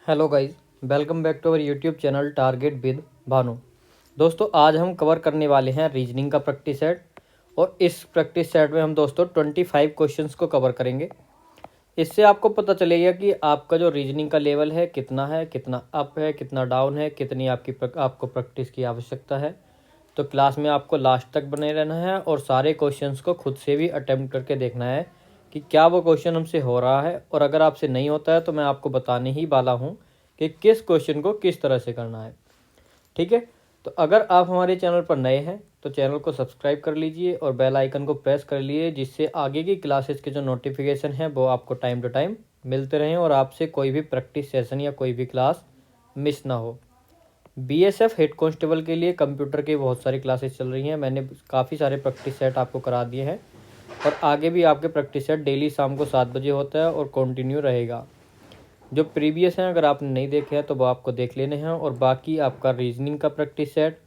Hello guys, welcome back to our YouTube channel target with Bhanu. दोस्तों, आज हम cover करने वाले हैं रीजनिंग का प्रैक्टिस सेट। और इस प्रैक्टिस सेट में हम दोस्तों 25 क्वेश्चंस को कवर करेंगे। इससे आपको पता चलेगा कि आपका जो रीजनिंग का लेवल है कितना अप है, कितना डाउन है, कितनी आपको प्रैक्टिस की आवश्यकता है। तो क्लास में आपको लास्ट तक बने रहना है और सारे क्वेश्चंस को खुद से भी अटेम्प्ट करके देखना है कि क्या वो क्वेश्चन हमसे हो रहा है। और अगर आपसे नहीं होता है तो मैं आपको बताने ही वाला हूँ कि किस क्वेश्चन को किस तरह से करना है। ठीक है, तो अगर आप हमारे चैनल पर नए हैं तो चैनल को सब्सक्राइब कर लीजिए और बेल आइकन को प्रेस कर लीजिए, जिससे आगे की क्लासेस के जो नोटिफिकेशन है वो आपको टाइम टू टाइम मिलते रहें और आपसे कोई भी प्रैक्टिस सेशन या कोई भी क्लास मिस ना हो। बीएसएफ हेड कांस्टेबल के लिए कंप्यूटर की बहुत सारी क्लासेस चल रही हैं। मैंने काफ़ी सारे प्रैक्टिस सेट आपको करा दिए हैं और आगे भी आपके प्रैक्टिस सेट डेली शाम को 7 बजे होता है और कंटिन्यू रहेगा। जो प्रीवियस हैं अगर आपने नहीं देखे हैं तो वो आपको देख लेने हैं। और बाकी आपका रीजनिंग का प्रैक्टिस सेट,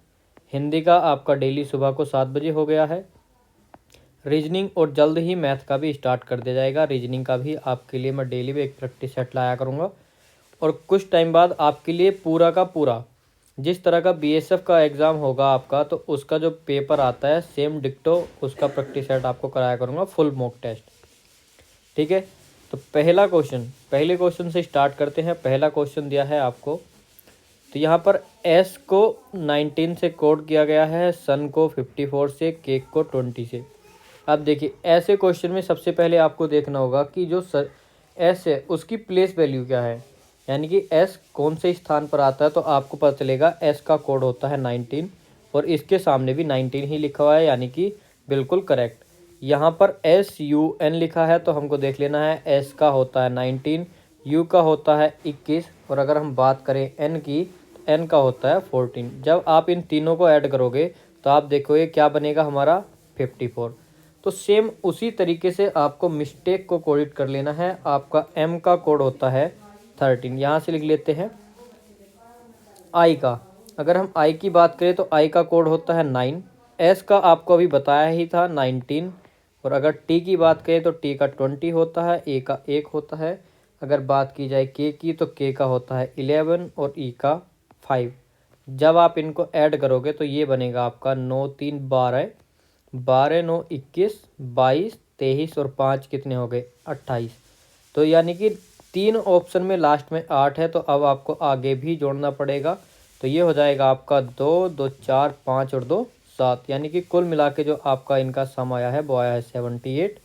हिंदी का आपका डेली सुबह को 7 बजे हो गया है रीजनिंग, और जल्द ही मैथ का भी स्टार्ट कर दिया जाएगा। रीजनिंग का भी आपके लिए मैं डेली भी एक प्रैक्टिस सेट लाया करूँगा। और कुछ टाइम बाद आपके लिए पूरा का पूरा जिस तरह का बीएसएफ का एग्ज़ाम होगा आपका, तो उसका जो पेपर आता है सेम डिक्टो उसका प्रैक्टिस सेट आपको कराया करूँगा, फुल मॉक टेस्ट। ठीक है, तो पहले क्वेश्चन से स्टार्ट करते हैं। पहला क्वेश्चन दिया है आपको, तो यहाँ पर एस को 19 से कोड किया गया है, सन को 54 से, केक को 20 से। अब देखिए, ऐसे क्वेश्चन में सबसे पहले आपको देखना होगा कि जो एस है उसकी प्लेस वैल्यू क्या है, यानी कि एस कौन से स्थान पर आता है। तो आपको पता चलेगा एस का कोड होता है 19 और इसके सामने भी 19 ही लिखा हुआ है, यानी कि बिल्कुल करेक्ट। यहाँ पर SUN लिखा है तो हमको देख लेना है एस का होता है 19, यू का होता है 21, और अगर हम बात करें एन की तो एन का होता है 14। जब आप इन तीनों को ऐड करोगे तो आप देखोगे क्या बनेगा हमारा 54। तो सेम उसी तरीके से आपको मिस्टेक को कोडिट कर लेना है। आपका एम का कोड होता है 13, यहाँ से लिख लेते हैं। आई का, अगर हम आई की बात करें तो आई का कोड होता है 9, एस का आपको अभी बताया ही था 19, और अगर टी की बात करें तो टी का 20 होता है, ए का 1 होता है। अगर बात की जाए के की तो के का होता है 11 और ई का 5। जब आप इनको ऐड करोगे तो ये बनेगा आपका 9 3 12, 12 9 21, 22 23 और 5 कितने हो गए 28। तो यानी कि 3 ऑप्शन में लास्ट में 8 है, तो अब आपको आगे भी जोड़ना पड़ेगा। तो ये हो जाएगा आपका 2 2 4 5 और 2 7, यानी कि कुल मिला के जो आपका इनका सम आया है वो आया है 78,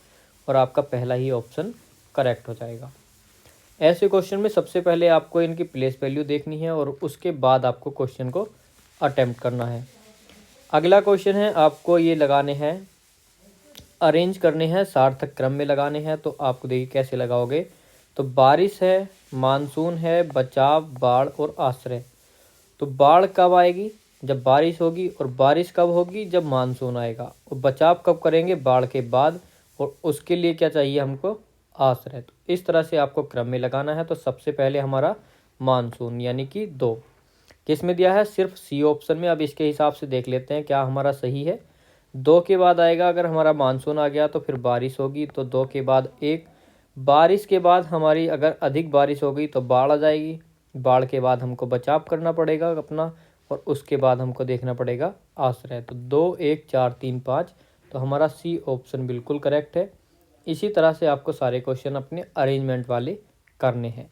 और आपका पहला ही ऑप्शन करेक्ट हो जाएगा। ऐसे क्वेश्चन में सबसे पहले आपको इनकी प्लेस वैल्यू देखनी है और उसके बाद आपको क्वेश्चन को अटेम्प्ट करना है। अगला क्वेश्चन है, आपको ये लगाने हैं, अरेंज करने हैं, सार्थक क्रम में लगाने हैं। तो आपको देखिए कैसे लगाओगे। तो बारिश है, मानसून है, बचाव, बाढ़ और आश्रय। तो बाढ़ कब आएगी, जब बारिश होगी, और बारिश कब होगी, जब मानसून आएगा। और बचाव कब करेंगे, बाढ़ के बाद, और उसके लिए क्या चाहिए हमको, आश्रय। तो इस तरह से आपको क्रम में लगाना है। तो सबसे पहले हमारा मानसून यानी कि 2 किस में दिया है, सिर्फ सी ऑप्शन में। अब इसके हिसाब से देख लेते हैं क्या हमारा सही है। 2 के बाद आएगा, अगर हमारा मानसून आ गया तो फिर बारिश होगी, तो 2 के बाद 1। बारिश के बाद हमारी अगर अधिक बारिश हो गई तो बाढ़ आ जाएगी, बाढ़ के बाद हमको बचाव करना पड़ेगा अपना, और उसके बाद हमको देखना पड़ेगा आश्रय। तो 2 1 4 3 5, तो हमारा सी ऑप्शन बिल्कुल करेक्ट है। इसी तरह से आपको सारे क्वेश्चन अपने अरेंजमेंट वाले करने हैं।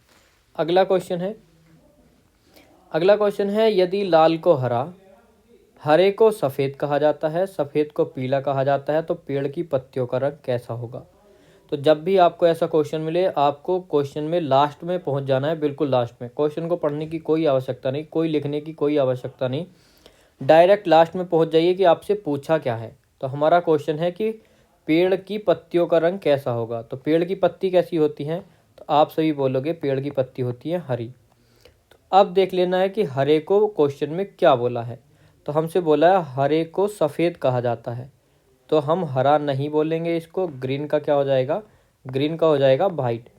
अगला क्वेश्चन है, यदि लाल को हरा, हरे को सफ़ेद कहा जाता है, सफ़ेद को पीला कहा जाता है, तो पेड़ की पत्तियों का रंग कैसा होगा। तो जब भी आपको ऐसा क्वेश्चन मिले, आपको क्वेश्चन में लास्ट में पहुंच जाना है, बिल्कुल लास्ट में। क्वेश्चन को पढ़ने की कोई आवश्यकता नहीं, कोई लिखने की कोई आवश्यकता नहीं, डायरेक्ट लास्ट में पहुंच जाइए कि आपसे पूछा क्या है। तो हमारा क्वेश्चन है कि पेड़ की पत्तियों का रंग कैसा होगा। तो पेड़ की पत्ती कैसी होती हैं, तो आप सभी बोलोगे पेड़ की पत्ती होती है हरी। तो अब देख लेना है कि हरे को क्वेश्चन में क्या बोला है। तो हमसे बोला है हरे को सफ़ेद कहा जाता है, तो हम हरा नहीं बोलेंगे इसको। ग्रीन का क्या हो जाएगा, ग्रीन का हो जाएगा वाइट।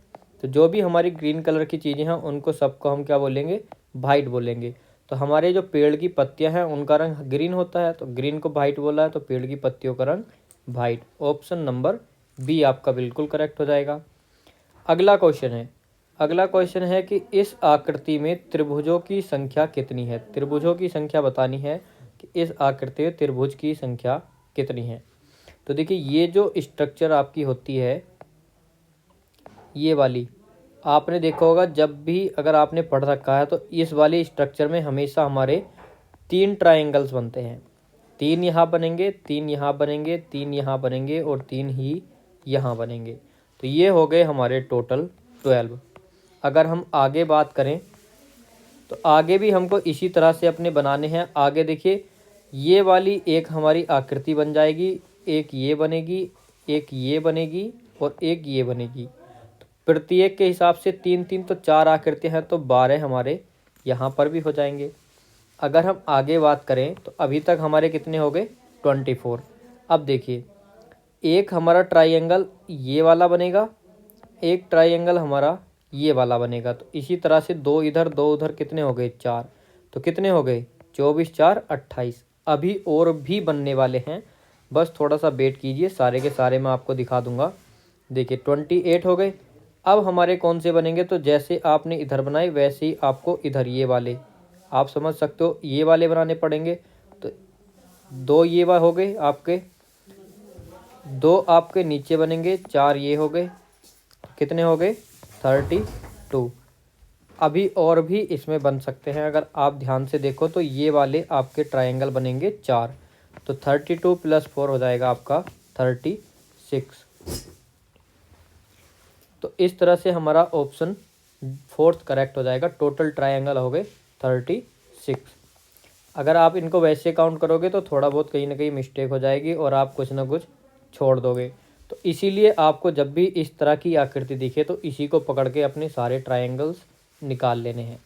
तो जो भी हमारी ग्रीन कलर की चीज़ें हैं उनको सबको हम क्या बोलेंगे, वाइट बोलेंगे। तो हमारे जो पेड़ की पत्तियां हैं उनका रंग ग्रीन होता है, तो ग्रीन को वाइट बोला है, तो पेड़ की पत्तियों का रंग वाइट। ऑप्शन नंबर बी आपका बिल्कुल करेक्ट हो जाएगा। अगला क्वेश्चन है, अगला क्वेश्चन है कि इस आकृति में त्रिभुजों की संख्या कितनी है। त्रिभुजों की संख्या बतानी है कि इस आकृति में त्रिभुज की संख्या कितनी है। तो देखिए ये जो स्ट्रक्चर आपकी होती है, ये वाली, आपने देखा होगा जब भी अगर आपने पढ़ रखा है तो इस वाली स्ट्रक्चर में हमेशा हमारे 3 ट्राइंगल्स बनते हैं। 3 यहाँ बनेंगे, 3 यहाँ बनेंगे, 3 यहाँ बनेंगे और 3 ही यहाँ बनेंगे। तो ये हो गए हमारे टोटल 12। अगर हम आगे बात करें तो आगे भी हमको इसी तरह से अपने बनाने हैं। आगे देखिए ये वाली एक हमारी आकृति बन जाएगी, एक ये बनेगी, एक ये बनेगी और एक ये बनेगी। तो प्रत्येक के हिसाब से 3 3 तो 4 आकृतियाँ हैं, तो 12 हमारे यहाँ पर भी हो जाएंगे। अगर हम आगे बात करें तो अभी तक हमारे कितने हो गए 24। अब देखिए एक हमारा ट्राइंगल ये वाला बनेगा, एक ट्राइंगल हमारा ये वाला बनेगा। तो इसी तरह से 2 इधर 2 उधर, कितने हो गए 4। तो कितने हो गए 24 4 28। अभी और भी बनने वाले हैं, बस थोड़ा सा वेट कीजिए, सारे के सारे मैं आपको दिखा दूंगा। देखिए 28 हो गए। अब हमारे कौन से बनेंगे, तो जैसे आपने इधर बनाए वैसे ही आपको इधर ये वाले, आप समझ सकते हो, ये वाले बनाने पड़ेंगे। तो 2 ये हो गए आपके, 2 आपके नीचे बनेंगे, 4 ये हो गए, कितने हो गए 32। अभी और भी इसमें बन सकते हैं, अगर आप ध्यान से देखो तो ये वाले आपके ट्रायंगल बनेंगे 4। तो 32 + 4 हो जाएगा आपका 36। तो इस तरह से हमारा ऑप्शन 4 करेक्ट हो जाएगा। टोटल ट्रायंगल हो गए 36। अगर आप इनको वैसे काउंट करोगे तो थोड़ा बहुत कहीं ना कहीं मिस्टेक हो जाएगी और आप कुछ ना कुछ छोड़ दोगे। तो इसीलिए आपको जब भी इस तरह की आकृति दिखे तो इसी को पकड़ के अपने सारे ट्रायंगल्स निकाल लेने हैं।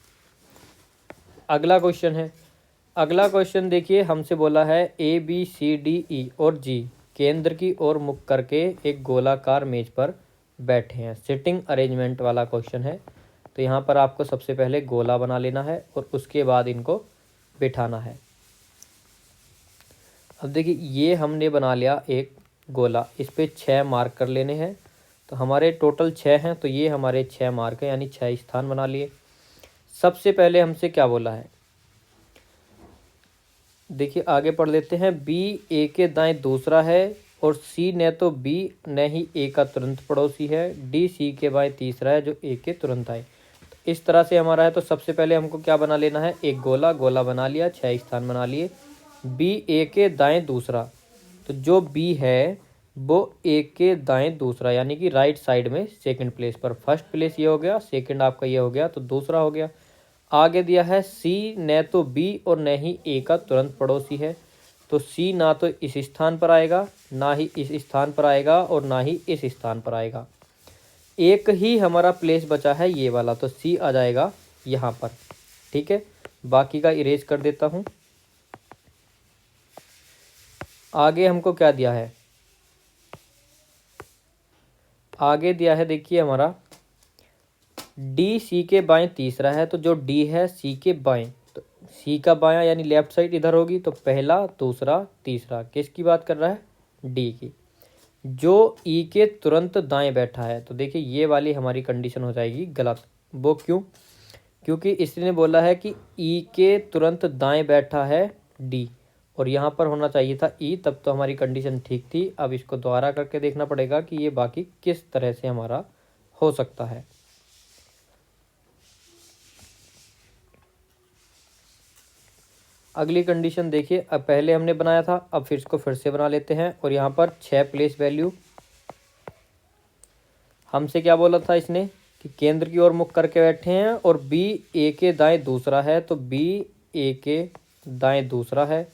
अगला क्वेश्चन है, अगला क्वेश्चन देखिए हमसे बोला है ABCDE और G केंद्र की ओर मुख करके एक गोलाकार मेज पर बैठे हैं। सिटिंग अरेंजमेंट वाला क्वेश्चन है। तो यहाँ पर आपको सबसे पहले गोला बना लेना है और उसके बाद इनको बिठाना है। अब देखिए ये हमने बना लिया एक गोला, इस पे 6 मार्क कर लेने हैं। तो हमारे टोटल 6 हैं, तो ये हमारे 6 मार्क हैं, यानी 6 स्थान बना लिए। सबसे पहले हमसे क्या बोला है, देखिए आगे पढ़ लेते हैं। B A के दाएं दूसरा है और C न तो B न ही A का तुरंत पड़ोसी है। D C के बाएं तीसरा है जो A के तुरंत आए। तो इस तरह से हमारा है। तो सबसे पहले हमको क्या बना लेना है, एक गोला, गोला बना लिया, 6 स्थान बना लिए। B A के दाएं दूसरा, तो जो B है वो A के दाएं दूसरा यानी कि राइट साइड में सेकंड प्लेस पर। फर्स्ट प्लेस ये हो गया, सेकंड आपका ये हो गया, तो दूसरा हो गया। आगे दिया है C न तो B और न ही A का तुरंत पड़ोसी है। तो C ना तो इस स्थान पर आएगा, ना ही इस स्थान पर आएगा और ना ही इस स्थान पर आएगा। एक ही हमारा प्लेस बचा है ये वाला, तो C आ जाएगा यहाँ पर। ठीक है, बाकी का इरेज कर देता हूँ। आगे हमको क्या दिया है, आगे दिया है देखिए हमारा D C के बाएं तीसरा है। तो जो D है C के बाएं, तो C का बायां यानी लेफ्ट साइड इधर होगी। तो पहला दूसरा तीसरा, किसकी बात कर रहा है, D की। जो E के तुरंत दाएं बैठा है, तो देखिए ये वाली हमारी कंडीशन हो जाएगी गलत। वो क्यों, क्योंकि इसने बोला है कि E के तुरंत दाएं बैठा है D और यहाँ पर होना चाहिए था E, तब तो हमारी कंडीशन ठीक थी। अब इसको दोबारा करके देखना पड़ेगा कि ये बाकी किस तरह से हमारा हो सकता है। अगली कंडीशन देखिए, अब पहले हमने बनाया था, अब फिर इसको फिर से बना लेते हैं। और यहाँ पर 6 प्लेस वैल्यू, हमसे क्या बोला था इसने कि केंद्र की ओर मुख करके बैठे हैं और B A के दाएं दूसरा है। तो B A के दाएं दूसरा है।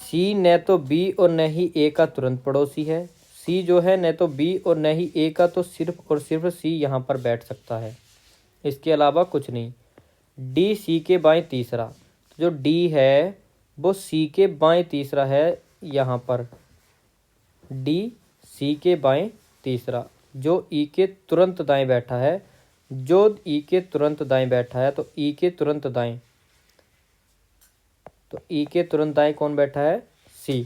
C न तो B और न ही A का तुरंत पड़ोसी है। C जो है न तो B और न ही A का, तो सिर्फ और सिर्फ C यहाँ पर बैठ सकता है, इसके अलावा कुछ नहीं। D C के बाएं तीसरा, तो जो D है वो C के बाएं तीसरा है यहाँ पर। D C के बाएं तीसरा, जो E के तुरंत दाएं बैठा है, जो E के तुरंत दाएं बैठा है। तो E के तुरंत दाएं, तो E के तुरंत दाएं कौन बैठा है, C।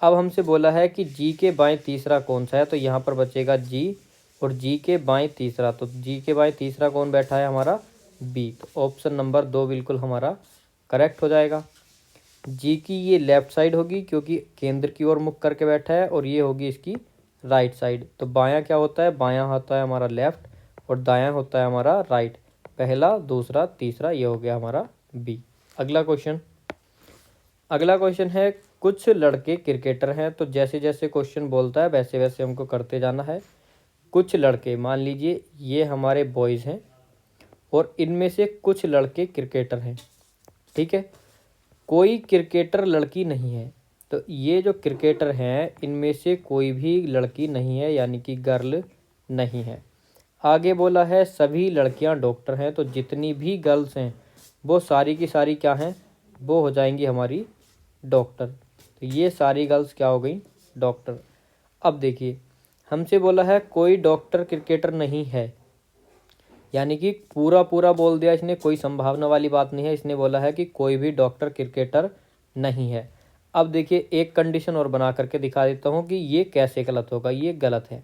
अब हमसे बोला है कि G के बाएं तीसरा कौन सा है, तो यहाँ पर बचेगा G और जी के बाएं तीसरा, तो जी के बाएं तीसरा कौन बैठा है हमारा, बी। तो ऑप्शन नंबर 2 बिल्कुल हमारा करेक्ट हो जाएगा। जी की ये लेफ्ट साइड होगी क्योंकि केंद्र की ओर मुख करके बैठा है, और ये होगी इसकी राइट साइड। तो बायां क्या होता है, बायां होता है हमारा लेफ्ट और दायां होता है हमारा राइट। पहला, दूसरा, तीसरा, ये हो गया हमारा बी। अगला क्वेश्चन है, कुछ लड़के क्रिकेटर हैं। तो जैसे जैसे क्वेश्चन बोलता है वैसे वैसे हमको करते जाना है। कुछ लड़के, मान लीजिए ये हमारे बॉयज़ हैं और इनमें से कुछ लड़के क्रिकेटर हैं, ठीक है। कोई क्रिकेटर लड़की नहीं है। तो ये जो क्रिकेटर हैं इनमें से कोई भी लड़की नहीं है, यानी कि गर्ल नहीं है। आगे बोला है सभी लड़कियां डॉक्टर हैं। तो जितनी भी गर्ल्स हैं वो सारी की सारी क्या हैं, वो हो जाएंगी हमारी डॉक्टर। तो ये सारी गर्ल्स क्या हो गई, डॉक्टर। अब देखिए हमसे बोला है कोई डॉक्टर क्रिकेटर नहीं है, यानी कि पूरा पूरा बोल दिया इसने, कोई संभावना वाली बात नहीं है। इसने बोला है कि कोई भी डॉक्टर क्रिकेटर नहीं है। अब देखिए एक कंडीशन और बना करके दिखा देता हूँ कि ये कैसे गलत होगा। ये गलत है।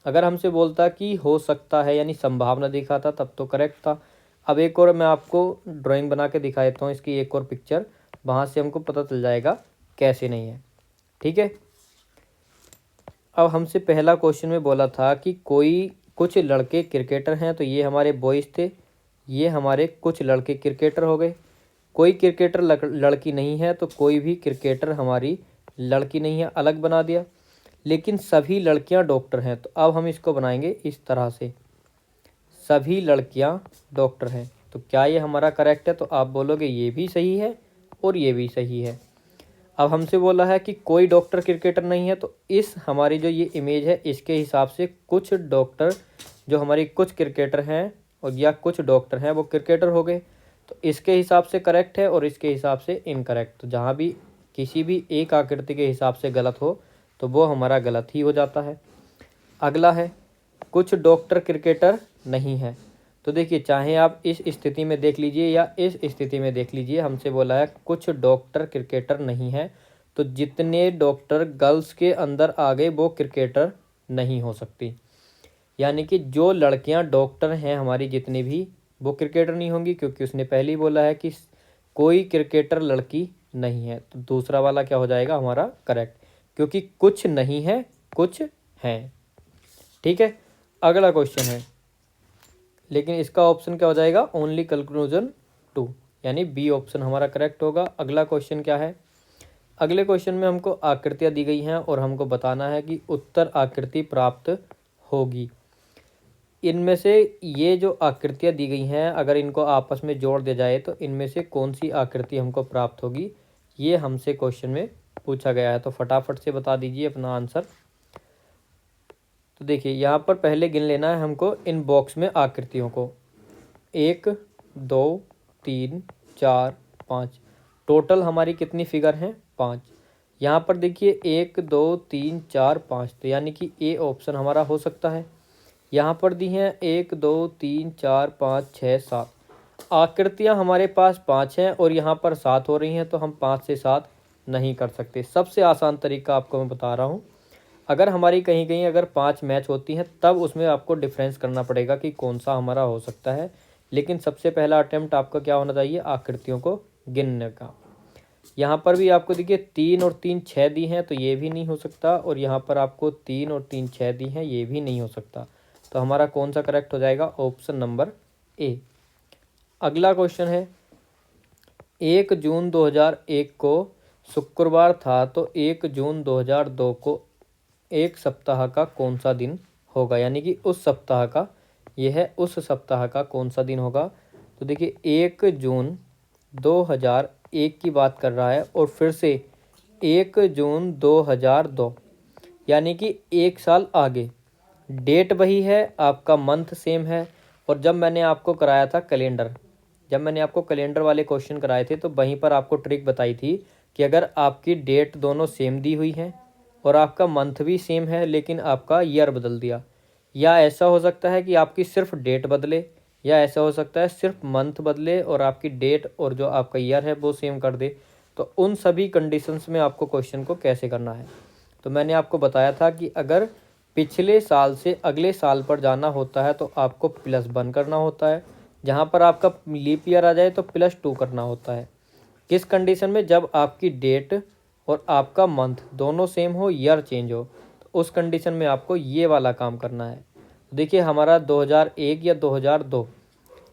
अगर हमसे बोलता कि हो सकता है, यानी संभावना दिखाता, तब तो करेक्ट था। अब एक और मैं आपको ड्राइंग बना के दिखा देता हूँ इसकी एक और पिक्चर, वहाँ से हमको पता चल जाएगा कैसे नहीं है, ठीक है। अब हमसे पहला क्वेश्चन में बोला था कि कुछ लड़के क्रिकेटर हैं। तो ये हमारे बॉयज़ थे, ये हमारे कुछ लड़के क्रिकेटर हो गए। कोई क्रिकेटर लड़की नहीं है, तो कोई भी क्रिकेटर हमारी लड़की नहीं है, अलग बना दिया। लेकिन सभी लड़कियां डॉक्टर हैं। तो अब हम इसको बनाएंगे इस तरह से, सभी लड़कियां डॉक्टर हैं। तो क्या ये हमारा करेक्ट है, तो आप बोलोगे ये भी सही है और ये भी सही है। अब हमसे बोला है कि कोई डॉक्टर क्रिकेटर नहीं है। तो इस हमारी जो ये इमेज है इसके हिसाब से कुछ डॉक्टर, जो हमारी कुछ क्रिकेटर हैं और या कुछ डॉक्टर हैं, वो क्रिकेटर हो गए। तो इसके हिसाब से करेक्ट है और इसके हिसाब से इनकरेक्ट। तो जहाँ भी किसी भी एक आकृति के हिसाब से गलत हो तो वो हमारा गलत ही हो जाता है। अगला है कुछ डॉक्टर क्रिकेटर नहीं है। तो देखिए चाहे आप इस स्थिति में देख लीजिए या इस स्थिति में देख लीजिए, हमसे बोला है कुछ डॉक्टर क्रिकेटर नहीं है। तो जितने डॉक्टर गर्ल्स के अंदर आ गए वो क्रिकेटर नहीं हो सकती, यानी कि जो लड़कियां डॉक्टर हैं हमारी जितनी भी, वो क्रिकेटर नहीं होंगी, क्योंकि उसने पहले ही बोला है कि कोई क्रिकेटर लड़की नहीं है। तो दूसरा वाला क्या हो जाएगा हमारा करेक्ट, क्योंकि कुछ नहीं है कुछ हैं, ठीक है। अगला क्वेश्चन है, लेकिन इसका ऑप्शन क्या हो जाएगा, ओनली कंक्लूजन 2, यानी बी ऑप्शन हमारा करेक्ट होगा। अगला क्वेश्चन क्या है, अगले क्वेश्चन में हमको आकृतियाँ दी गई हैं और हमको बताना है कि उत्तर आकृति प्राप्त होगी। इनमें से ये जो आकृतियाँ दी गई हैं अगर इनको आपस में जोड़ दिया जाए तो इनमें से कौन सी आकृति हमको प्राप्त होगी, ये हमसे क्वेश्चन में पूछा गया है। तो फटाफट से बता दीजिए अपना आंसर। तो देखिए यहाँ पर पहले गिन लेना है हमको इन बॉक्स में आकृतियों को, 1 2 3 4 5, टोटल हमारी कितनी फिगर हैं, 5। यहाँ पर देखिए 1 2 3 4 5, तो यानी कि ए ऑप्शन हमारा हो सकता है। यहाँ पर दी हैं 1 2 3 4 5 6 7, आकृतियाँ हमारे पास 5 हैं और यहाँ पर 7 हो रही हैं, तो हम 5 से 7 नहीं कर सकते। सबसे आसान तरीका आपको मैं बता रहा हूँ, अगर हमारी कहीं कहीं अगर 5 मैच होती हैं तब उसमें आपको डिफरेंस करना पड़ेगा कि कौन सा हमारा हो सकता है। लेकिन सबसे पहला अटेम्प्ट आपका क्या होना चाहिए, आकृतियों को गिनने का। यहाँ पर भी आपको देखिए 3 और 3 6 दी हैं, तो ये भी नहीं हो सकता, और यहाँ पर आपको 3 और 3 6 दी हैं, ये भी नहीं हो सकता। तो हमारा कौन सा करेक्ट हो जाएगा, ऑप्शन नंबर ए। अगला क्वेश्चन है, 1 जून 2001 को शुक्रवार था, तो 1 जून 2002 को एक सप्ताह का कौन सा दिन होगा, यानी कि उस सप्ताह का, यह है उस सप्ताह का कौन सा दिन होगा। तो देखिए 1 जून 2001 की बात कर रहा है और फिर से 1 जून 2002, यानी कि 1 साल आगे। डेट वही है, आपका मंथ सेम है। और जब मैंने आपको कराया था कैलेंडर, जब मैंने आपको कैलेंडर वाले क्वेश्चन कराए थे तो वहीं पर आपको ट्रिक बताई थी कि अगर आपकी डेट दोनों सेम दी हुई हैं और आपका मंथ भी सेम है लेकिन आपका ईयर बदल दिया, या ऐसा हो सकता है कि आपकी सिर्फ डेट बदले, या ऐसा हो सकता है सिर्फ मंथ बदले और आपकी डेट और जो आपका ईयर है वो सेम कर दे, तो उन सभी कंडीशंस में आपको क्वेश्चन को कैसे करना है। तो मैंने आपको बताया था कि अगर पिछले साल से अगले साल पर जाना होता है तो आपको +1 करना होता है। जहाँ पर आपका लीप ईयर आ जाए तो +2 करना होता है। किस कंडीशन में? जब आपकी डेट और आपका मंथ दोनों सेम हो, ईयर चेंज हो, तो उस कंडीशन में आपको ये वाला काम करना है। देखिए हमारा 2001 या 2002,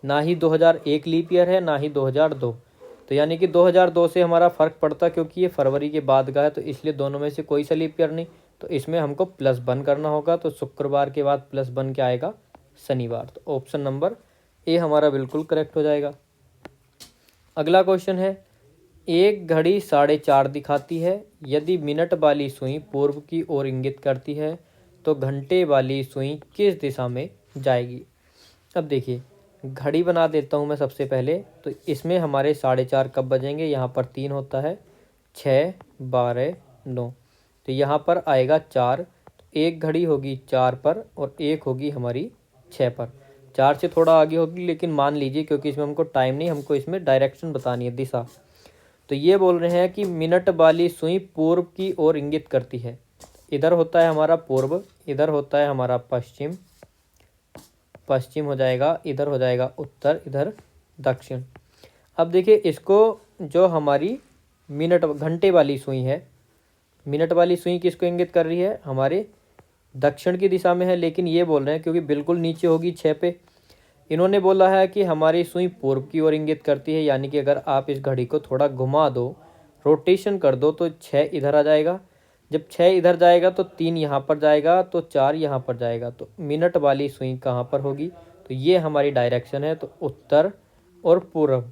ना ही 2001 लीप ईयर है ना ही 2002, तो यानी कि 2002 से हमारा फ़र्क पड़ता क्योंकि ये फरवरी के बाद का है, तो इसलिए दोनों में से कोई सा लीप ईयर नहीं, तो इसमें हमको +1 करना होगा। तो शुक्रवार के बाद +1 क्या आएगा? शनिवार। तो ऑप्शन नंबर ए हमारा बिल्कुल करेक्ट हो जाएगा। अगला क्वेश्चन है, एक घड़ी 4:30 दिखाती है। यदि मिनट वाली सुई पूर्व की ओर इंगित करती है तो घंटे वाली सुई किस दिशा में जाएगी? अब देखिए घड़ी बना देता हूँ मैं सबसे पहले। तो इसमें हमारे 4:30 कब बजेंगे? यहाँ पर 3 होता है, 6, 12, 9, तो यहाँ पर आएगा 4। तो एक घड़ी होगी 4 पर और एक होगी हमारी 6 पर। 4 से थोड़ा आगे होगी, लेकिन मान लीजिए क्योंकि इसमें हमको टाइम नहीं, हमको इसमें डायरेक्शन बतानी है, दिशा। तो ये बोल रहे हैं कि मिनट वाली सुई पूर्व की ओर इंगित करती है। इधर होता है हमारा पूर्व, इधर होता है हमारा पश्चिम, पश्चिम हो जाएगा, इधर हो जाएगा उत्तर, इधर दक्षिण। अब देखिए इसको, जो हमारी मिनट घंटे वाली सुई है, मिनट वाली सुई किसको इंगित कर रही है? हमारे दक्षिण की दिशा में है, लेकिन ये बोल रहे हैं क्योंकि बिल्कुल नीचे होगी 6 पे। इन्होंने बोला है कि हमारी सुई पूर्व की ओर इंगित करती है, यानी कि अगर आप इस घड़ी को थोड़ा घुमा दो, रोटेशन कर दो, तो 6 इधर आ जाएगा। जब 6 इधर जाएगा तो 3 यहाँ पर जाएगा, तो 4 यहाँ पर जाएगा। तो मिनट वाली सुई कहाँ पर होगी? तो ये हमारी डायरेक्शन है, तो उत्तर और पूर्व,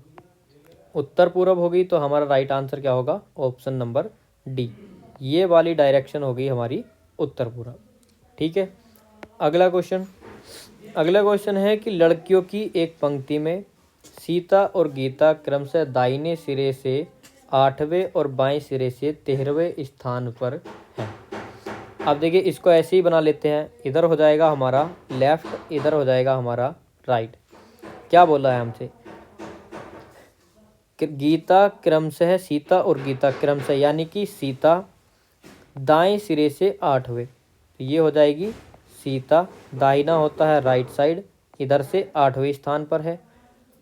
उत्तर पूर्व होगी। तो हमारा राइट आंसर क्या होगा? ऑप्शन नंबर डी, ये वाली डायरेक्शन होगी हमारी उत्तर पूर्व। ठीक है। अगला क्वेश्चन, अगला क्वेश्चन है कि लड़कियों की एक पंक्ति में सीता और गीता क्रमशः दाहिने सिरे से 8वें और बाएं सिरे से 13वें स्थान पर है। अब देखिए इसको ऐसे ही बना लेते हैं, इधर हो जाएगा हमारा लेफ्ट, इधर हो जाएगा हमारा राइट। क्या बोला है हमसे? गीता क्रमशः, सीता और गीता क्रमशः, यानी कि सीता दाएं सिरे से 8वें, तो ये हो जाएगी सीता, दाहिना होता है राइट साइड, इधर से 8वें स्थान पर है।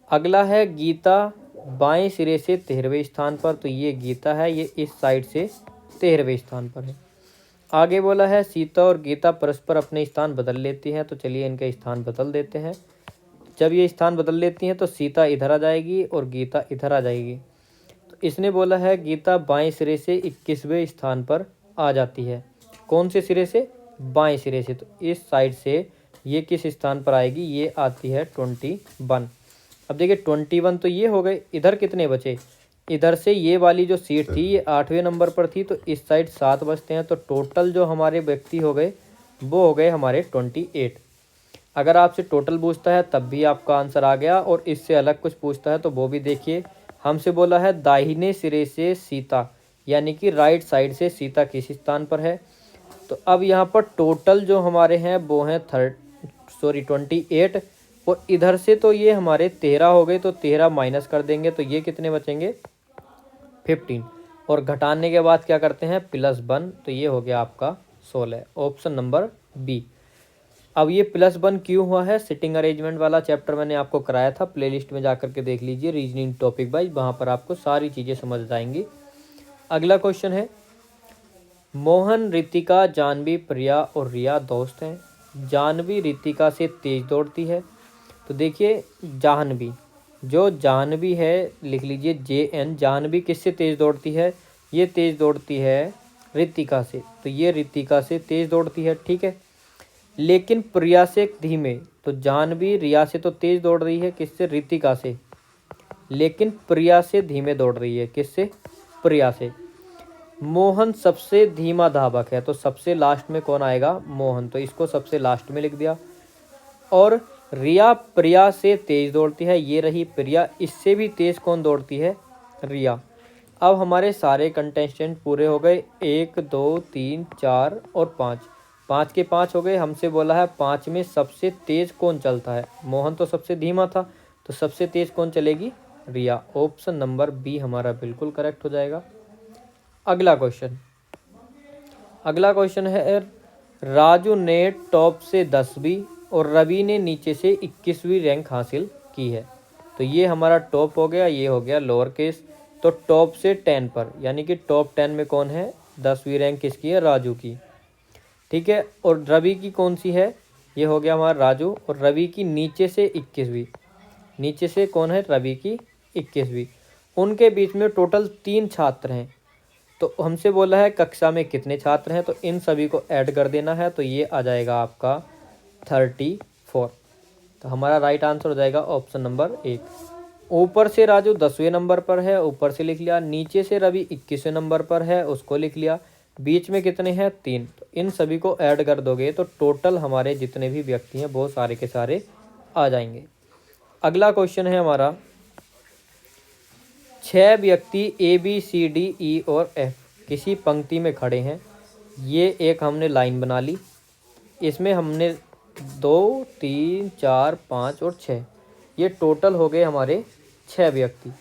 अगला है गीता बाएं सिरे से 13वें स्थान पर, तो ये गीता है, ये इस साइड से 13वें स्थान पर है। आगे बोला है सीता और गीता परस्पर अपने स्थान बदल लेती हैं, तो चलिए इनके स्थान बदल देते हैं। जब ये स्थान बदल लेती हैं तो सीता इधर आ जाएगी और गीता इधर आ जाएगी। तो इसने बोला है गीता बाएं सिरे से 21वें स्थान पर आ जाती है। कौन से सिरे से? बाएं सिरे से। तो इस साइड से ये किस स्थान पर आएगी? ये आती है 21। अब देखिए 21 तो ये हो गए, इधर कितने बचे? इधर से ये वाली जो सीट थी ये 8वें नंबर पर थी, तो इस साइड 7 बचते हैं, तो टोटल जो हमारे व्यक्ति हो गए वो हो गए हमारे 28। अगर आपसे टोटल पूछता है तब भी आपका आंसर आ गया, और इससे अलग कुछ पूछता है तो वो भी देखिए। हमसे बोला है दाहिने सिरे से सीता, यानी कि राइट साइड से सीता किस स्थान पर है। तो अब यहाँ पर टोटल जो हमारे हैं वो हैं 28, और इधर से तो ये हमारे 13 हो गए, तो 13 माइनस कर देंगे तो ये कितने बचेंगे? 15, और घटाने के बाद क्या करते हैं? +1, तो ये हो गया आपका 16, ऑप्शन नंबर बी। अब ये +1 क्यों हुआ है? सिटिंग अरेंजमेंट वाला चैप्टर मैंने आपको कराया था, प्लेलिस्ट में जाकर के देख लीजिए, रीजनिंग टॉपिक वाइज, वहाँ पर आपको सारी चीज़ें समझ जाएंगी। अगला क्वेश्चन है, मोहन, रितिका, जानवी, प्रिया और रिया दोस्त हैं। जानवी रितिका से तेज दौड़ती है। तो देखिए जानवी, जो जानवी है लिख लीजिए JN, जानवी किससे तेज दौड़ती है? ये तेज दौड़ती है रितिका से, तो ये रितिका से तेज दौड़ती है। ठीक है, लेकिन प्रिया से धीमे। तो जानवी रिया से तो तेज दौड़ रही है, किससे? रितिका से, लेकिन प्रिया से धीमे दौड़ रही है, किससे? प्रिया से। मोहन सबसे धीमा धावक है, तो सबसे लास्ट में कौन आएगा? मोहन, तो इसको सबसे लास्ट में लिख दिया। और रिया प्रिया से तेज दौड़ती है, ये रही प्रिया, इससे भी तेज कौन दौड़ती है? रिया। अब हमारे सारे कंटेस्टेंट पूरे हो गए, 1 2 3 4 और 5, 5 के 5 हो गए। हमसे बोला है 5 में सबसे तेज कौन चलता है? मोहन तो सबसे धीमा था, तो सबसे तेज कौन चलेगी? रिया। ऑप्शन नंबर बी हमारा बिल्कुल करेक्ट हो जाएगा। अगला क्वेश्चन, अगला क्वेश्चन है राजू ने टॉप से 10वीं और रवि ने नीचे से 21वीं रैंक हासिल की है। तो ये हमारा टॉप हो गया, ये हो गया लोअर केस। तो टॉप से 10 पर, यानी कि टॉप 10 में कौन है, 10वीं रैंक किसकी है, राजू की। ठीक है, और रवि की कौन सी है, ये हो गया हमारा राजू, और रवि की नीचे से 21वीं, नीचे से कौन है, रवि की 21वीं। उनके बीच में टोटल 3 छात्र हैं। तो हमसे बोला है कक्षा में कितने छात्र हैं, तो इन सभी को ऐड कर देना है। तो ये आ जाएगा आपका 34। तो हमारा राइट आंसर हो जाएगा ऑप्शन नंबर 1। ऊपर से राजू 10वें नंबर पर है, ऊपर से लिख लिया। नीचे से रवि 21वें नंबर पर है, उसको लिख लिया। बीच में कितने हैं, 3। तो इन सभी को ऐड कर दोगे तो टोटल हमारे जितने भी व्यक्ति हैं वो सारे के सारे आ जाएंगे। अगला क्वेश्चन है हमारा, 6 व्यक्ति ABCDE और F किसी पंक्ति में खड़े हैं। ये एक हमने लाइन बना ली, इसमें हमने 2, 3, 4, 5 और 6, ये टोटल हो गए हमारे 6 व्यक्ति।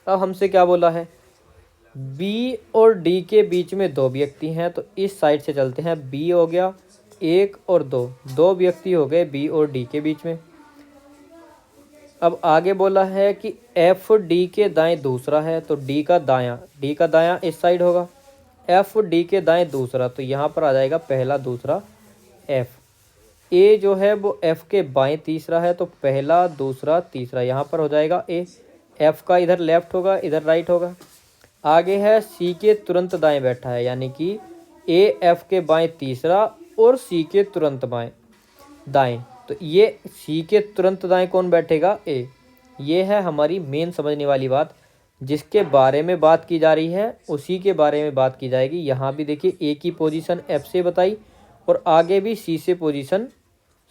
अब हमसे क्या बोला है, B और D के बीच में 2 व्यक्ति हैं। तो इस साइड से चलते हैं, B हो गया 1 और 2 व्यक्ति हो गए B और D के बीच में। अब आगे बोला है कि F D के दाएं दूसरा है, तो D का दायां इस साइड होगा। F D के दाएं दूसरा, तो यहाँ पर आ जाएगा पहला दूसरा F। A जो है वो F के बाएं तीसरा है, तो पहला दूसरा तीसरा यहाँ पर हो जाएगा A। F का इधर लेफ्ट होगा, इधर राइट होगा। आगे है C के तुरंत दाएं बैठा है, यानी कि A F के बाएं तीसरा और C के तुरंत दाएं। तो ये C के तुरंत दाएं कौन बैठेगा, A। ये है हमारी मेन समझने वाली बात, जिसके बारे में बात की जा रही है उसी के बारे में बात की जाएगी। यहाँ भी देखिए A की पोजीशन F से बताई और आगे भी C से पोजीशन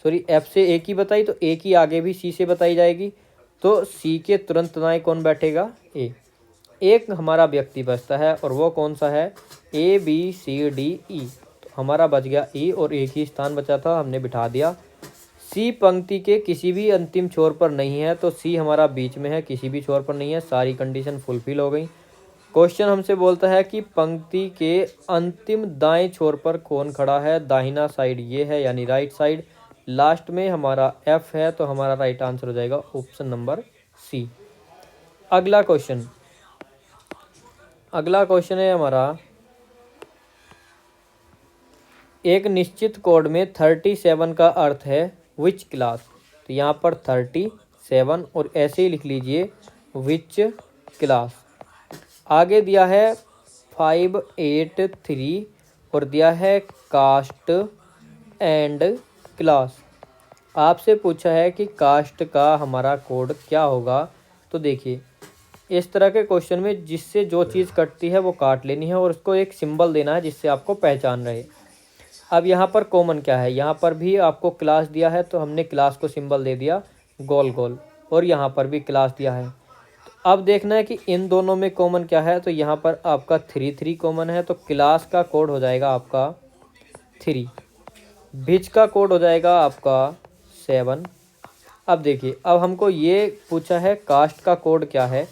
F से A की बताई, तो A की आगे भी C से बताई जाएगी। तो C के तुरंत दाएं कौन बैठेगा, A। एक हमारा व्यक्ति बचता है और वो कौन सा है, ABCDE। तो हमारा बच गया E और एक ही स्थान बचा था, हमने बिठा दिया। C पंक्ति के किसी भी अंतिम छोर पर नहीं है, तो C हमारा बीच में है, किसी भी छोर पर नहीं है। सारी कंडीशन फुलफिल हो गई। क्वेश्चन हमसे बोलता है कि पंक्ति के अंतिम दाएं छोर पर कौन खड़ा है, दाहिना साइड ये है, यानी राइट साइड। लास्ट में हमारा F है, तो हमारा राइट आंसर हो जाएगा ऑप्शन नंबर C। अगला क्वेश्चन है हमारा, एक निश्चित कोड में 37 का अर्थ है विच क्लास। तो यहाँ पर 37 और ऐसे ही लिख लीजिए विच क्लास। आगे दिया है 583 और दिया है कास्ट एंड क्लास। आपसे पूछा है कि कास्ट का हमारा कोड क्या होगा। तो देखिए इस तरह के क्वेश्चन में जिससे जो चीज़ कटती है वो काट लेनी है और उसको एक सिंबल देना है जिससे आपको पहचान रहे। अब यहाँ पर कॉमन क्या है, यहाँ पर भी आपको क्लास दिया है, तो हमने क्लास को सिंबल दे दिया गोल गोल, और यहाँ पर भी क्लास दिया है। तो अब देखना है कि इन दोनों में कॉमन क्या है। तो यहाँ पर आपका 3 कॉमन है, तो क्लास का कोड हो जाएगा आपका 3, बिच का कोड हो जाएगा आपका 7। अब देखिए, अब हमको ये पूछा है कास्ट का कोड क्या है,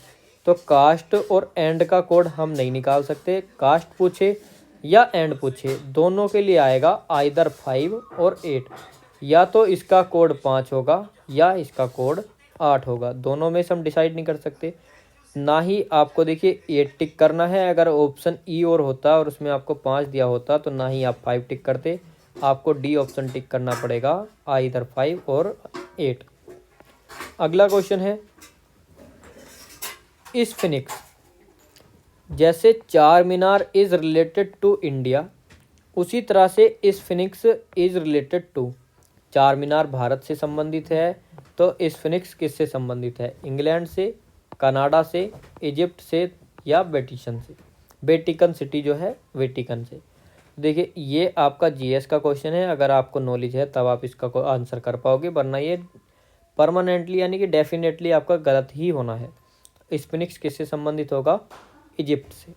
तो कास्ट और एंड का कोड हम नहीं निकाल सकते। कास्ट पूछे या एंड पूछे, दोनों के लिए आएगा आइदर 5 और 8। या तो इसका कोड 5 होगा या इसका कोड 8 होगा, दोनों में से हम डिसाइड नहीं कर सकते। ना ही आपको देखिए 8 टिक करना है, अगर ऑप्शन ई और होता और उसमें आपको 5 दिया होता तो ना ही आप 5 टिक करते, आपको डी ऑप्शन टिक करना पड़ेगा, आइदर 5 और 8। अगला क्वेश्चन है, इस फिनिक्स जैसे चार मीनार इज रिलेटेड टू इंडिया, उसी तरह से इस फिनिक्स इज रिलेटेड टू, चार मीनार भारत से संबंधित है, तो इस फिनिक्स किससे संबंधित है, इंग्लैंड से, कनाडा से, इजिप्ट से या वेटिकन सिटी जो है वेटिकन से। देखिए ये आपका जीएस का क्वेश्चन है, अगर आपको नॉलेज है तब आप इसका आंसर कर पाओगे, वरना ये परमानेंटली यानी कि डेफिनेटली आपका गलत ही होना है। इस फिनिक्स किससे संबंधित होगा, इजिप्ट से।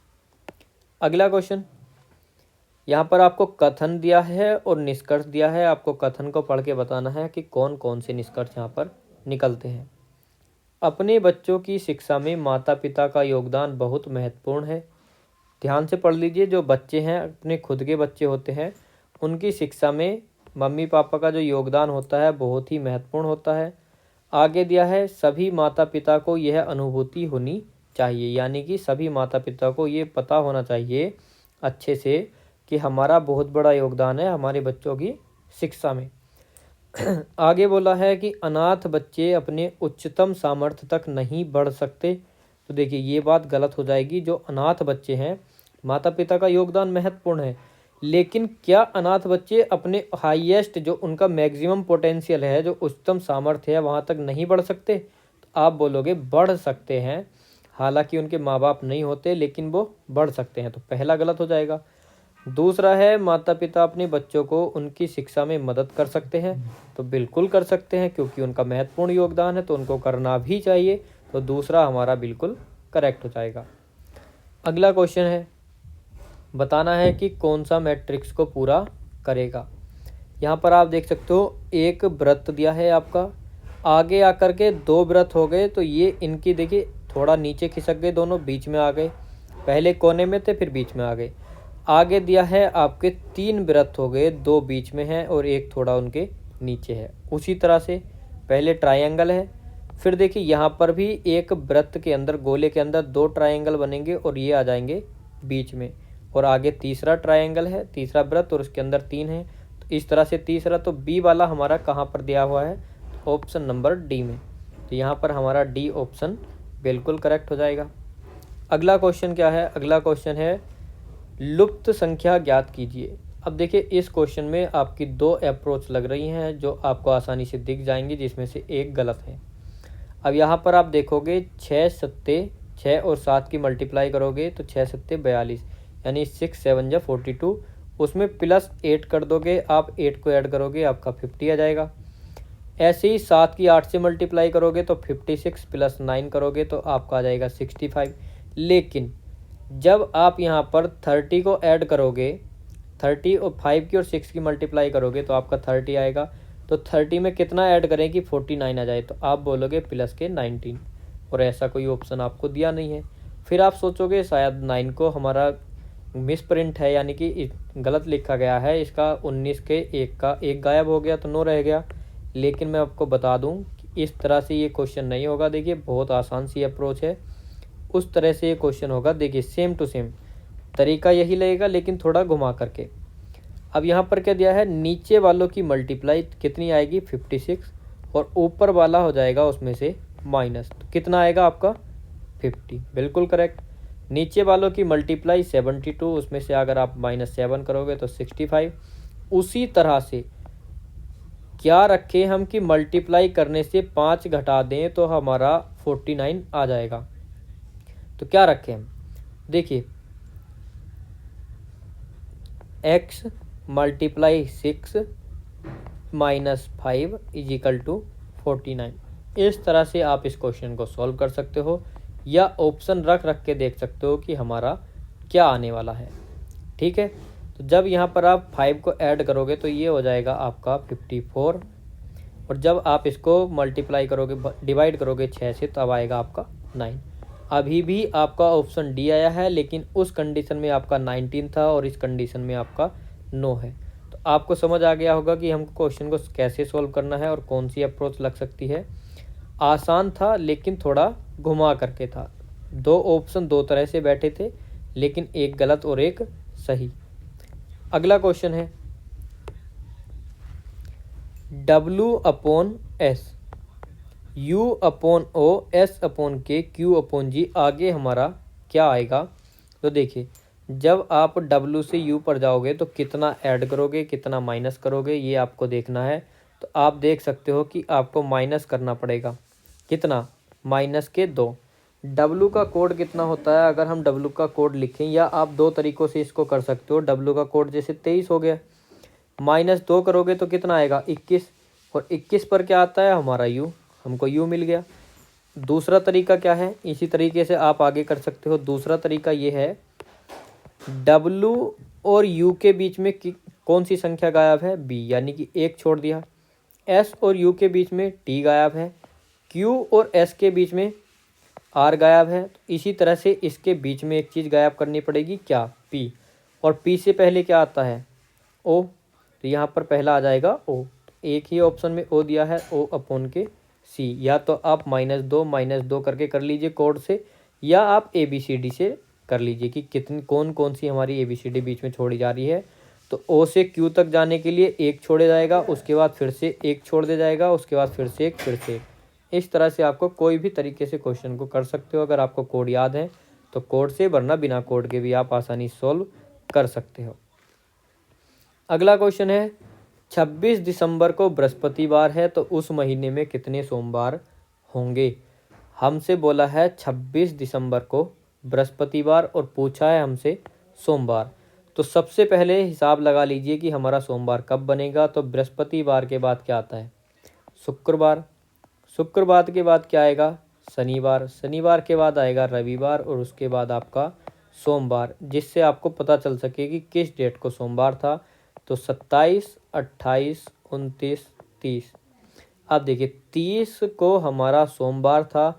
अगला क्वेश्चन, यहाँ पर आपको कथन दिया है और निष्कर्ष दिया है, आपको कथन को पढ़ के बताना है कि कौन कौन से निष्कर्ष यहाँ पर निकलते हैं। अपने बच्चों की शिक्षा में माता पिता का योगदान बहुत महत्वपूर्ण है। ध्यान से पढ़ लीजिए, जो बच्चे हैं अपने खुद के बच्चे होते हैं उनकी शिक्षा में मम्मी पापा का जो योगदान होता है बहुत ही महत्वपूर्ण होता है। आगे दिया है सभी माता पिता को यह अनुभूति होनी चाहिए, यानी कि सभी माता पिता को ये पता होना चाहिए अच्छे से कि हमारा बहुत बड़ा योगदान है हमारे बच्चों की शिक्षा में। आगे बोला है कि अनाथ बच्चे अपने उच्चतम सामर्थ्य तक नहीं बढ़ सकते। तो देखिए ये बात गलत हो जाएगी। जो अनाथ बच्चे हैं, माता पिता का योगदान महत्वपूर्ण है, लेकिन क्या अनाथ बच्चे अपने हाईएस्ट जो उनका मैक्सिमम पोटेंशियल है, जो उच्चतम सामर्थ्य है, वहाँ तक नहीं बढ़ सकते? तो आप बोलोगे बढ़ सकते हैं, हालांकि उनके माँ बाप नहीं होते, लेकिन वो बढ़ सकते हैं। तो पहला गलत हो जाएगा। दूसरा है माता पिता अपने बच्चों को उनकी शिक्षा में मदद कर सकते हैं। तो बिल्कुल कर सकते हैं, क्योंकि उनका महत्वपूर्ण योगदान है, तो उनको करना भी चाहिए। तो दूसरा हमारा बिल्कुल करेक्ट हो जाएगा। अगला क्वेश्चन है, बताना है कि कौन सा मैट्रिक्स को पूरा करेगा। यहाँ पर आप देख सकते हो एक वृत्त दिया है आपका, आगे आकर के दो वृत्त हो गए, तो ये इनकी देखिए थोड़ा नीचे खिसक गए, दोनों बीच में आ गए। पहले कोने में थे, फिर बीच में आ गए। आगे दिया है आपके तीन वृत्त हो गए, दो बीच में है और एक थोड़ा उनके नीचे है। उसी तरह से पहले ट्रायंगल है, फिर देखिए यहाँ पर भी एक वृत्त के अंदर, गोले के अंदर दो ट्रायंगल बनेंगे और ये आ जाएंगे बीच में, और आगे तीसरा ट्रायंगल है, तीसरा वृत्त, और उसके अंदर तीन है। तो इस तरह से तीसरा, तो बी वाला हमारा कहाँ पर दिया हुआ है? ऑप्शन नंबर डी में। तो यहाँ पर हमारा डी ऑप्शन बिल्कुल करेक्ट हो जाएगा। अगला क्वेश्चन क्या है? अगला क्वेश्चन है लुप्त संख्या ज्ञात कीजिए। अब देखिए इस क्वेश्चन में आपकी दो अप्रोच लग रही हैं जो आपको आसानी से दिख जाएंगी, जिसमें से एक गलत है। अब यहाँ पर आप देखोगे 6 सत्ते 6 और 7 की मल्टीप्लाई करोगे तो 6 सत्ते 42, यानी 6 7 जा 42। उसमें प्लस 8 कर दोगे आप, 8 को ऐड करोगे आपका 50 आ जाएगा। ऐसे ही 7 की 8 से मल्टीप्लाई करोगे तो 56 प्लस 9 करोगे तो आपका आ जाएगा 65। लेकिन जब आप यहाँ पर 30 को ऐड करोगे, 30 और 5 की और 6 की मल्टीप्लाई करोगे तो आपका 30 आएगा। तो 30 में कितना ऐड करें कि 49 आ जाए? तो आप बोलोगे प्लस के 19, और ऐसा कोई ऑप्शन आपको दिया नहीं है। फिर आप सोचोगे शायद 9 को हमारा मिस प्रिंट है, यानी कि गलत लिखा गया है, इसका 19 के एक का एक गायब हो गया तो 9 रह गया। लेकिन मैं आपको बता दूं कि इस तरह से ये क्वेश्चन नहीं होगा। देखिए बहुत आसान सी अप्रोच है, उस तरह से ये क्वेश्चन होगा। देखिए सेम टू सेम तरीका यही लगेगा, लेकिन थोड़ा घुमा करके। अब यहाँ पर क्या दिया है? नीचे वालों की मल्टीप्लाई कितनी आएगी? 56, और ऊपर वाला हो जाएगा उसमें से माइनस, तो कितना आएगा आपका? 50। बिल्कुल करेक्ट। नीचे वालों की मल्टीप्लाई 72, उसमें से अगर आप -7 करोगे तो 65। उसी तरह से क्या रखें हम कि मल्टीप्लाई करने से 5 घटा दें तो हमारा 49 आ जाएगा। तो क्या रखें हम? देखिए x मल्टीप्लाई 6 -5 = 49। इस तरह से आप इस क्वेश्चन को सॉल्व कर सकते हो, या ऑप्शन रख के देख सकते हो कि हमारा क्या आने वाला है। ठीक है, तो जब यहाँ पर आप 5 को ऐड करोगे तो ये हो जाएगा आपका 54, और जब आप इसको मल्टीप्लाई करोगे, डिवाइड करोगे 6 से, तब आएगा आपका 9। अभी भी आपका ऑप्शन डी आया है, लेकिन उस कंडीशन में आपका 19 था और इस कंडीशन में आपका 9 है। तो आपको समझ आ गया होगा कि हमको क्वेश्चन को कैसे सॉल्व करना है और कौन सी अप्रोच लग सकती है। आसान था, लेकिन थोड़ा घुमा करके था। दो ऑप्शन दो तरह से बैठे थे, लेकिन एक गलत और एक सही। अगला क्वेश्चन है W/S U/O S/K Q/G, आगे हमारा क्या आएगा? तो देखिए जब आप W से U पर जाओगे तो कितना ऐड करोगे, कितना माइनस करोगे, ये आपको देखना है। तो आप देख सकते हो कि आपको माइनस करना पड़ेगा। कितना? -2। W का कोड कितना होता है? अगर हम W का कोड लिखें, या आप दो तरीक़ों से इसको कर सकते हो। W का कोड जैसे 23 हो गया, -2 करोगे तो कितना आएगा? 21, और 21 पर क्या आता है? हमारा U, हमको U मिल गया। दूसरा तरीका क्या है? इसी तरीके से आप आगे कर सकते हो। दूसरा तरीका ये है, W और U के बीच में कौन सी संख्या गायब है? B, यानी कि 1 छोड़ दिया। S और U के बीच में T गायब है। Q और S के बीच में R गायब है। तो इसी तरह से इसके बीच में एक चीज़ गायब करनी पड़ेगी, क्या? P, और P से पहले क्या आता है? O। तो यहाँ पर पहला आ जाएगा ओ। एक ही ऑप्शन में ओ दिया है, ओ अपॉन के सी। या तो आप -2 करके कर लीजिए कोड से, या आप ABCD से कर लीजिए कि कितनी कौन सी हमारी ABCD बीच में छोड़ी जा रही है। तो ओ से क्यू तक जाने के लिए एक छोड़े जाएगा, उसके बाद फिर से एक छोड़ दे जाएगा, उसके बाद फिर से एक, फिर से एक। इस तरह से आपको कोई भी तरीके से क्वेश्चन को कर सकते हो। अगर आपको कोड याद है तो कोड से, वरना बिना कोड के भी आप आसानी सॉल्व कर सकते हो। अगला क्वेश्चन है 26 दिसंबर को बृहस्पतिवार है तो उस महीने में कितने सोमवार होंगे। हमसे बोला है 26 दिसंबर को बृहस्पतिवार और पूछा है हमसे सोमवार। तो सबसे पहले हिसाब लगा लीजिए कि हमारा सोमवार कब बनेगा। तो बृहस्पतिवार के बाद क्या आता है, शुक्रवार। शुक्रवार के बाद क्या आएगा, शनिवार। शनिवार के बाद आएगा रविवार, और उसके बाद आपका सोमवार, जिससे आपको पता चल सके कि किस डेट को सोमवार था। तो 27, 28, 29, 30। अब देखिए 30 को हमारा सोमवार था,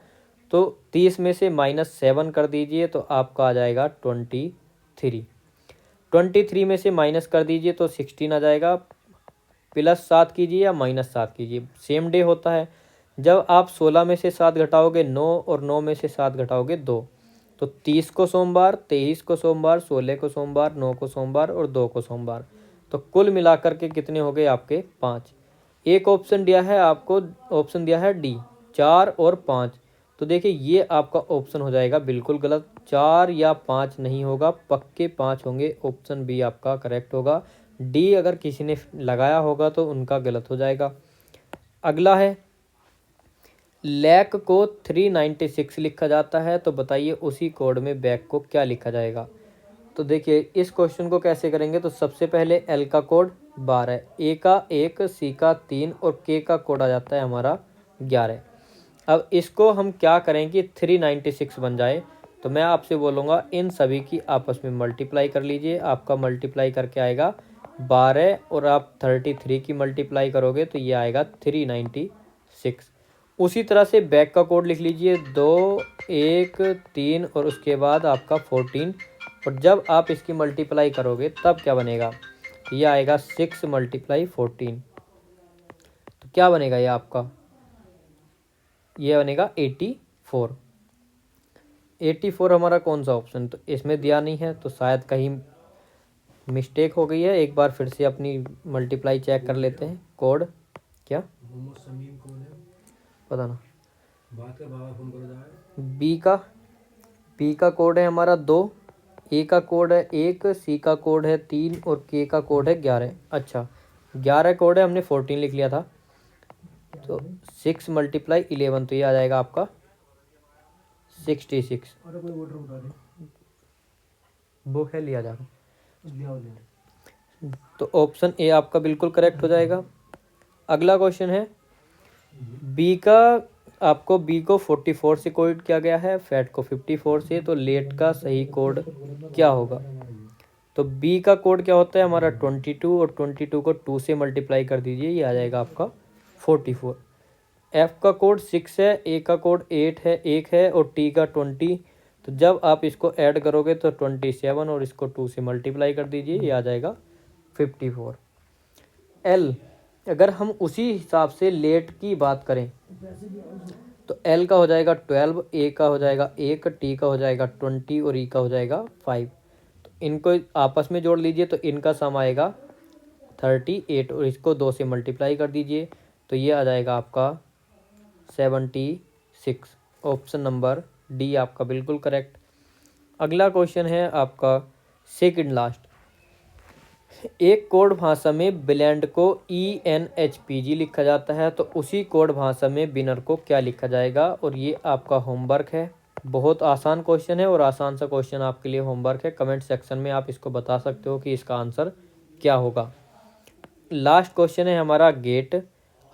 तो 30 में से -7 कर दीजिए तो आपका आ जाएगा 23। 23 में से माइनस कर दीजिए तो 16 आ जाएगा। +7 कीजिए या -7 कीजिए, सेम डे होता है। जब आप 16 में से 7 घटाओगे 9, और 9 में से 7 घटाओगे 2, तो 30 को सोमवार, 23 को सोमवार, 16 को सोमवार, 9 को सोमवार और 2 को सोमवार। तो कुल मिलाकर के कितने हो गए आपके 5। एक ऑप्शन दिया है आपको, ऑप्शन दिया है डी 4 और 5। तो देखिए ये आपका ऑप्शन हो जाएगा बिल्कुल गलत। 4 या 5 नहीं होगा, पक्के 5 होंगे। ऑप्शन बी आपका करेक्ट होगा। डी अगर किसी ने लगाया होगा तो उनका गलत हो जाएगा। अगला है लैक को 396 लिखा जाता है, तो बताइए उसी कोड में बैक को क्या लिखा जाएगा। तो देखिए इस क्वेश्चन को कैसे करेंगे। तो सबसे पहले एल का कोड 12, ए का 1, सी का 3 और के का कोड आ जाता है हमारा 11। अब इसको हम क्या करें कि 396 बन जाए। तो मैं आपसे बोलूँगा इन सभी की आपस में मल्टीप्लाई कर लीजिए। आपका मल्टीप्लाई करके आएगा 12, और आप 33 की मल्टीप्लाई करोगे तो ये आएगा 396। उसी तरह से बैक का कोड लिख लीजिए 2, 1, 3 और उसके बाद आपका 14। और जब आप इसकी मल्टीप्लाई करोगे तब क्या बनेगा, ये आएगा 6 × 14। तो क्या बनेगा ये आपका, ये बनेगा 84। 84 हमारा कौन सा ऑप्शन, तो इसमें दिया नहीं है, तो शायद कहीं मिस्टेक हो गई है। एक बार फिर से अपनी मल्टीप्लाई चेक कर लेते हैं। कोड क्या पता ना, बी का कोड है हमारा 2, ए का कोड है 1, सी का कोड है 3 और के का कोड है 11। अच्छा 11 कोड है, हमने 14 लिख लिया था। तो 6 × 11, तो ये आ जाएगा आपका 66। वो है लिया जाएगा। तो ऑप्शन ए आपका बिल्कुल करेक्ट हो जाएगा। अगला क्वेश्चन है बी का, आपको बी को 44 से कोड किया गया है, फैट को 54 से। तो लेट का सही कोड क्या होगा। तो बी का कोड क्या होता है हमारा 22, और 22 को 2 से मल्टीप्लाई कर दीजिए, ये आ जाएगा आपका 44। एफ का कोड 6 है, ए का कोड 8 है, 1 है, और टी का 20। तो जब आप इसको ऐड करोगे तो 27, और इसको 2 से मल्टीप्लाई कर दीजिए, ये आ जाएगा 54। एल, अगर हम उसी हिसाब से लेट की बात करें तो एल का हो जाएगा 12, ए का हो जाएगा 1, टी का हो जाएगा 20 और ई का हो जाएगा 5। तो इनको आपस में जोड़ लीजिए तो इनका सम आएगा 38, और इसको 2 से मल्टीप्लाई कर दीजिए तो ये आ जाएगा आपका 76। ऑप्शन नंबर डी आपका बिल्कुल करेक्ट। अगला क्वेश्चन है आपका सेकंड लास्ट। एक कोड भाषा में ब्लेंड को ENHPG लिखा जाता है, तो उसी कोड भाषा में बिनर को क्या लिखा जाएगा। और ये आपका होमवर्क है। बहुत आसान क्वेश्चन है, और आसान सा क्वेश्चन आपके लिए होमवर्क है। कमेंट सेक्शन में आप इसको बता सकते हो कि इसका आंसर क्या होगा। लास्ट क्वेश्चन है हमारा गेट।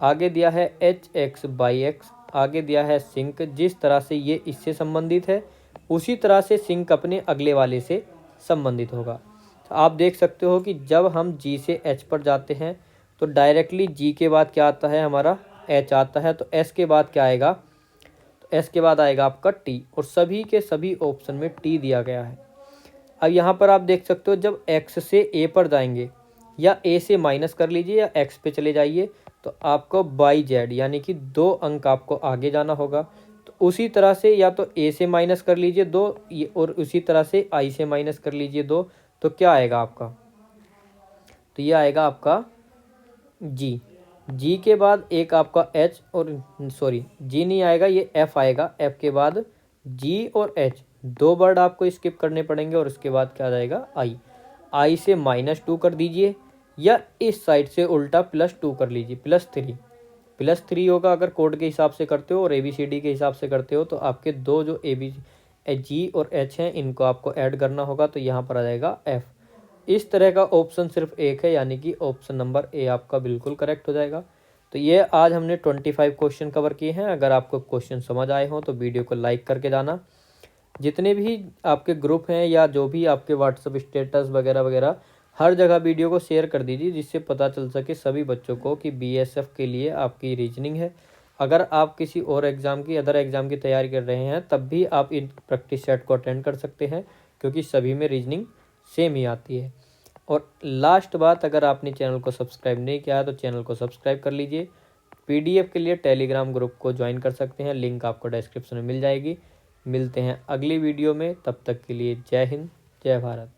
आगे दिया है HX/X, आगे दिया है सिंक। जिस तरह से ये इससे संबंधित है उसी तरह से सिंक अपने अगले वाले से संबंधित होगा। तो आप देख सकते हो कि जब हम G से H पर जाते हैं तो डायरेक्टली G के बाद क्या आता है हमारा H आता है। तो S के बाद क्या आएगा, तो S के बाद आएगा आपका T, और सभी के सभी ऑप्शन में T दिया गया है। अब यहाँ पर आप देख सकते हो जब X से A पर जाएंगे या ए से माइनस कर लीजिए या एक्स पे चले जाइए, तो आपको बाई जेड यानी कि 2 अंक आपको आगे जाना होगा। तो उसी तरह से या तो ए से माइनस कर लीजिए 2 और उसी तरह से आई से माइनस कर लीजिए 2, तो क्या आएगा आपका, तो ये आएगा आपका जी। जी के बाद एक आपका एच और सॉरी जी नहीं आएगा, ये एफ आएगा। एफ के बाद जी और एच, 2 वर्ड आपको स्किप करने पड़ेंगे और उसके बाद क्या आ जाएगा आई। आई से -2 कर दीजिए या इस साइड से उल्टा +2 कर लीजिए, +3 होगा अगर कोड के हिसाब से करते हो, और ABCD के हिसाब से करते हो तो आपके दो जो जी और एच हैं इनको आपको ऐड करना होगा, तो यहाँ पर आ जाएगा एफ। इस तरह का ऑप्शन सिर्फ एक है, यानी कि ऑप्शन नंबर ए आपका बिल्कुल करेक्ट हो जाएगा। तो ये आज हमने 25 क्वेश्चन कवर किए हैं। अगर आपको क्वेश्चन समझ आए हों तो वीडियो को लाइक करके जाना। जितने भी आपके ग्रुप हैं या जो भी आपके व्हाट्सएप स्टेटस वगैरह वगैरह, हर जगह वीडियो को शेयर कर दीजिए, जिससे पता चल सके सभी बच्चों को कि BSF के लिए आपकी रीजनिंग है। अगर आप किसी और एग्ज़ाम की अदर एग्ज़ाम की तैयारी कर रहे हैं तब भी आप इन प्रैक्टिस सेट को अटेंड कर सकते हैं, क्योंकि सभी में रीजनिंग सेम ही आती है। और लास्ट बात, अगर आपने चैनल को सब्सक्राइब नहीं किया है तो चैनल को सब्सक्राइब कर लीजिए। PDF के लिए टेलीग्राम ग्रुप को ज्वाइन कर सकते हैं, लिंक आपको डिस्क्रिप्शन में मिल जाएगी। मिलते हैं अगली वीडियो में, तब तक के लिए जय हिंद जय भारत।